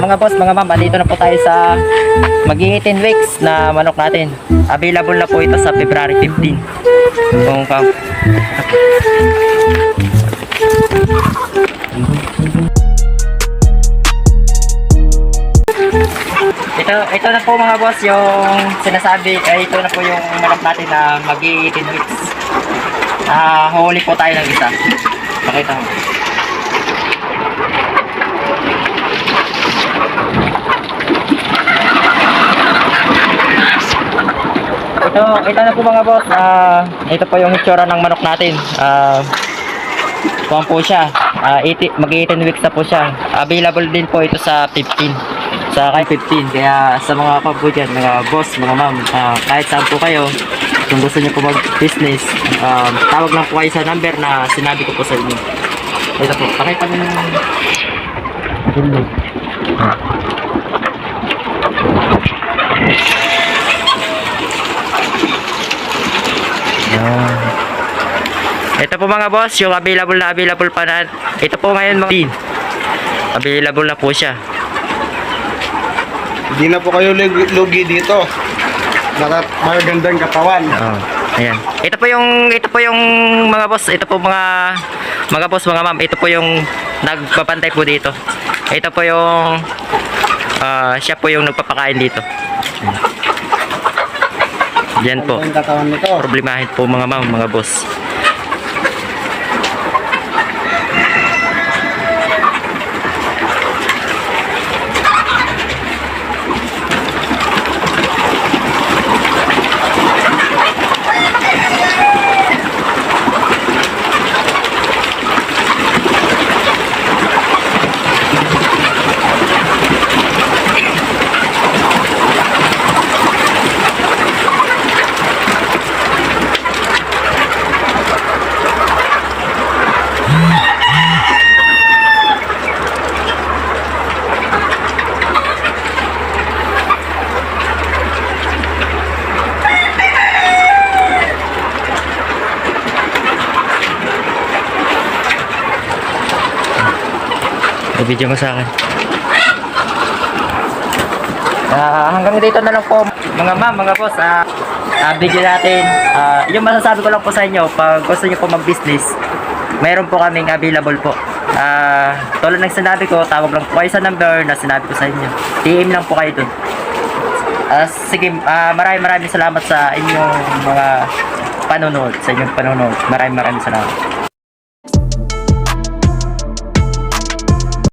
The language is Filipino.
Mga boss, mga ma'am, andito na po tayo sa maging 18 weeks na manok natin. Available na po ito sa February 15. Kung ito na po mga boss yung sinasabi, ito na po yung manok natin na maging 18 weeks. Huli po tayo ng isa. Pakita mo. Ito na po mga boss. Ito po yung itsura ng manok natin. Kuwan po siya. Mag-18 weeks na po siya. Available din po ito sa 15. Sa 15. Kaya sa mga kapwa dyan, mga boss, mga ma'am, kahit saan po kayo, kung gusto niyo po mag-business, tawag lang po kayo sa number na sinabi ko po sa inyo. Ito po. Pakita mo yung ito po mga boss, yung available pa na. Ito po ngayon mga available na po siya. Hindi na po kayo lugi dito. Magandang katawan. Ayan. Ito po yung mga boss, ito po mga boss, mga ma'am, ito po yung nagpapantay po dito. Ito po yung siya po yung nagpapakain dito. Yan po. Problemahin po mga ma'am, mga boss. Video mo sa akin. Hanggang dito na lang po mga ma'am, mga boss. Video natin. Yung masasabi ko lang po sa inyo, pag gusto niyo po mag-business, mayroon po kaming available po. Tulad ng sinabi ko, tawag lang po kayo sa number na sinabi ko sa inyo. PM lang po kayo dun. Sige, maraming salamat sa inyong mga panonood, sa inyong panonood. Maraming salamat.